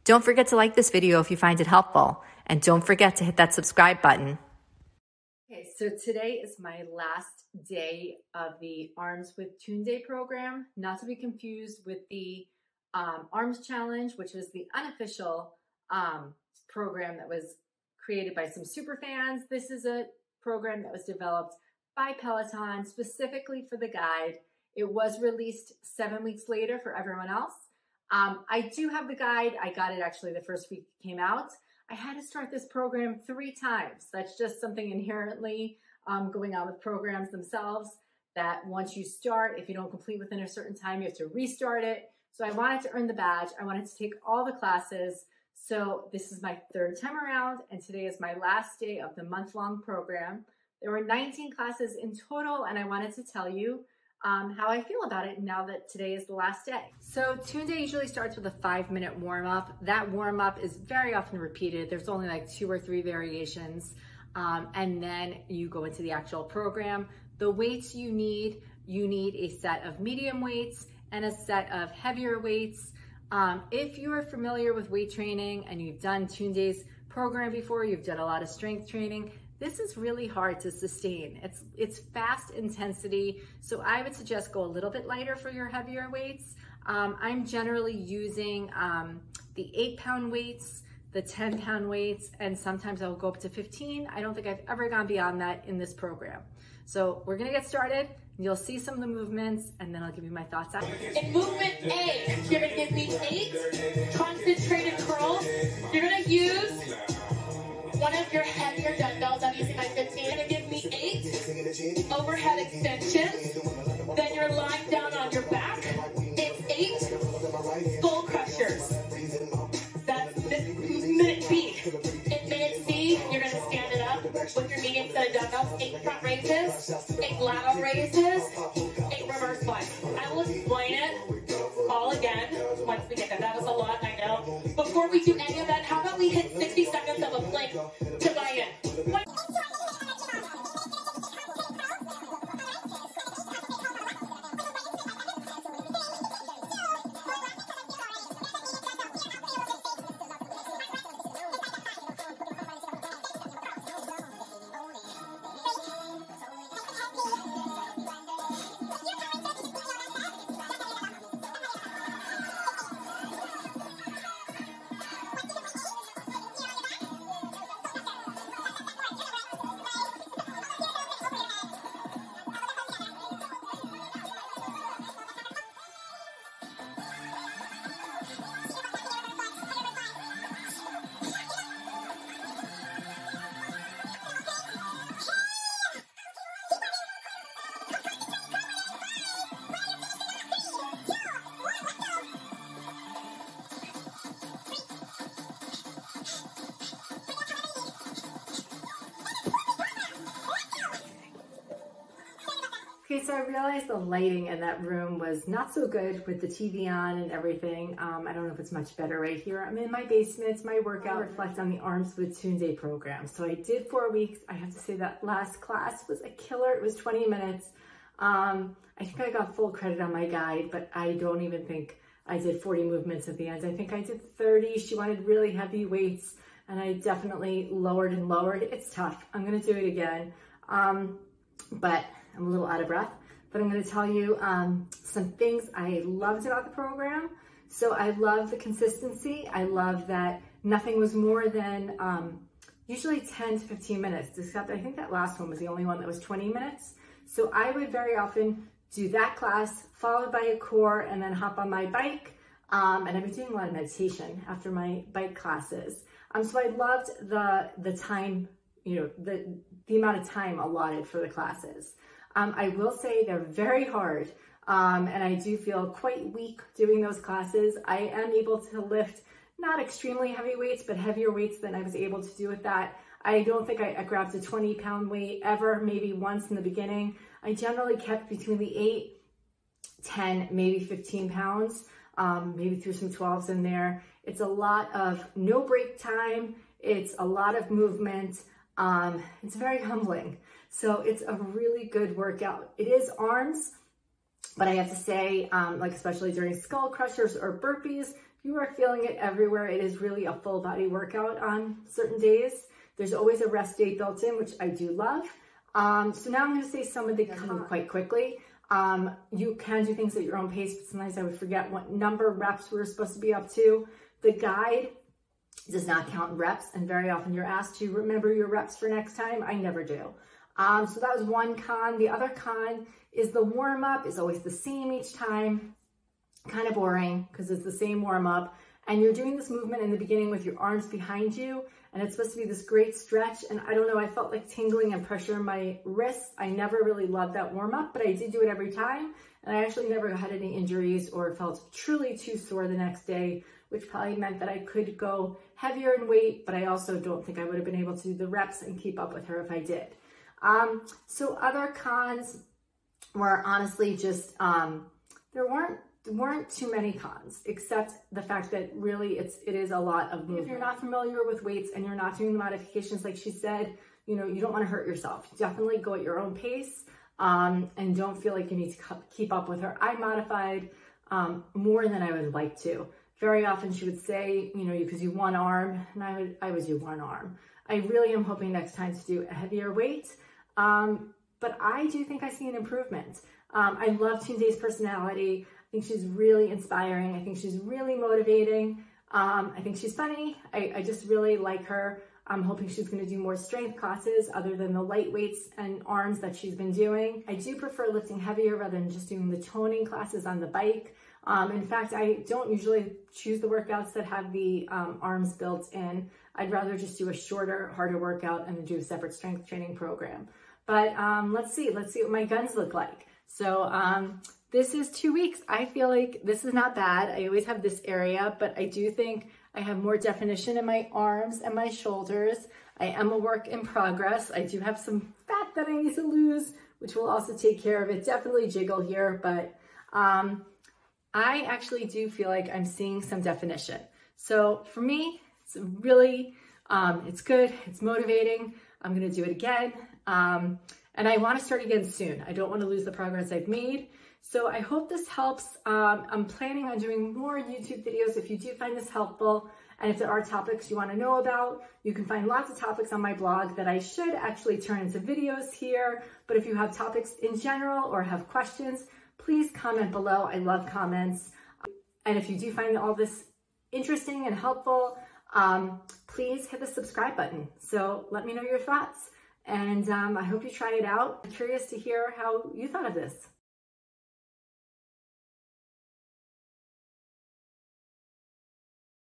Don't forget to like this video if you find it helpful, and don't forget to hit that subscribe button. Okay, so today is my last day of the Arms with Tunde program, not to be confused with the Arms Challenge, which was the unofficial program that was created by some super fans. This is a program that was developed by Peloton specifically for the guide. It was released 7 weeks later for everyone else. I do have the guide. I got it actually the first week it came out. I had to start this program 3 times. That's just something inherently going on with programs themselves, that once you start, if you don't complete within a certain time, you have to restart it. So I wanted to earn the badge. I wanted to take all the classes. So this is my 3rd time around, and today is my last day of the month-long program. There were 19 classes in total, and I wanted to tell you how I feel about it now that today is the last day. So Tunde usually starts with a 5-minute warm-up. That warm-up is very often repeated. There's only like 2 or 3 variations. And then you go into the actual program. The weights you need a set of medium weights and a set of heavier weights. If you are familiar with weight training and you've done Tunde's program before, you've done a lot of strength training, this is really hard to sustain. It's fast intensity, so I would suggest go a little bit lighter for your heavier weights. I'm generally using the 8-pound weights, the 10-pound weights, and sometimes I'll go up to 15. I don't think I've ever gone beyond that in this program. So we're gonna get started. You'll see some of the movements, and then I'll give you my thoughts after. In movement A, you're gonna give me 8 concentrated curls. You're gonna use one of your heavier dumbbells. I'm using my 15. You're gonna give me 8 overhead extensions. Then you're lying down on your back. It's 8 skull crushers. That's minute B. In minute C, you're gonna stand it up with your medium set of dumbbells. 8 front raises, 8 lateral raises, 8 reverse flies. I will explain it all again once we get there. That was a lot, I know. Before we do any of that, how about we hit 60 seconds of a plank to buy in? Okay, so I realized the lighting in that room was not so good with the TV on and everything. I don't know if it's much better right here. I'm in my basement. My workout reflects on the Arms with Tunde program. So I did 4 weeks. I have to say that last class was a killer. It was 20 minutes. I think I got full credit on my guide, but I don't even think I did 40 movements at the end. I think I did 30. She wanted really heavy weights, and I definitely lowered and lowered. It's tough. I'm going to do it again. But I'm a little out of breath, but I'm going to tell you some things I loved about the program. So I love the consistency. I love that nothing was more than usually 10 to 15 minutes, except I think that last one was the only one that was 20 minutes. So I would very often do that class followed by a core and then hop on my bike. And I've been doing a lot of meditation after my bike classes. So I loved the time, the amount of time allotted for the classes. I will say they're very hard, and I do feel quite weak doing those classes. I am able to lift not extremely heavy weights, but heavier weights than I was able to do with that. I don't think I grabbed a 20-pound weight ever, maybe once in the beginning. I generally kept between the 8, 10, maybe 15 pounds, maybe threw some 12s in there. It's a lot of no break time. It's a lot of movement. It's very humbling. So it's a really good workout. It is arms, But I have to say, like especially during skull crushers or burpees, you are feeling it everywhere. It is really a full body workout on certain days. There's always a rest day built in, which I do love. So now I'm going to say some of the quite quickly. You can do things at your own pace, but sometimes I would forget what number reps we're supposed to be up to. The guide does not count reps, and very often you're asked to remember your reps for next time. I never do. So that was one con. The other con is the warm-up is always the same each time. Kind of boring because it's the same warm-up. And you're doing this movement in the beginning with your arms behind you, and it's supposed to be this great stretch. And I don't know, I felt like tingling and pressure in my wrists. I never really loved that warm-up, but I did do it every time. And I actually never had any injuries or felt truly too sore the next day, which probably meant that I could go heavier in weight, but I also don't think I would have been able to do the reps and keep up with her if I did. So other cons were honestly just, there weren't too many cons, except the fact that really it is a lot of movement. If you're not familiar with weights and you're not doing the modifications like she said, you know, you don't want to hurt yourself. Definitely go at your own pace, and don't feel like you need to keep up with her. I modified more than I would like to. Very often she would say, you know, because you one arm, and I was do one arm. I really am hoping next time to do a heavier weight, but I do think I see an improvement. I love Tunde's personality. I think she's really inspiring. I think she's really motivating. I think she's funny. I just really like her. I'm hoping she's going to do more strength classes other than the light weights and arms that she's been doing. I do prefer lifting heavier rather than just doing the toning classes on the bike. In fact, I don't usually choose the workouts that have the arms built in. I'd rather just do a shorter, harder workout and then do a separate strength training program. But let's see what my guns look like. So this is 2 weeks. I feel like this is not bad. I always have this area, but I do think I have more definition in my arms and my shoulders. I am a work in progress. I do have some fat that I need to lose, which will also take care of it. Definitely jiggle here, but I actually do feel like I'm seeing some definition. So for me, it's really, it's good. It's motivating. I'm going to do it again. And I want to start again soon. I don't want to lose the progress I've made. So I hope this helps. I'm planning on doing more YouTube videos if you do find this helpful. And if there are topics you want to know about, you can find lots of topics on my blog that I should actually turn into videos here. But if you have topics in general or have questions, please comment below. I love comments. And if you do find all this interesting and helpful, please hit the subscribe button. So let me know your thoughts. And I hope you try it out. I'm curious to hear how you thought of this.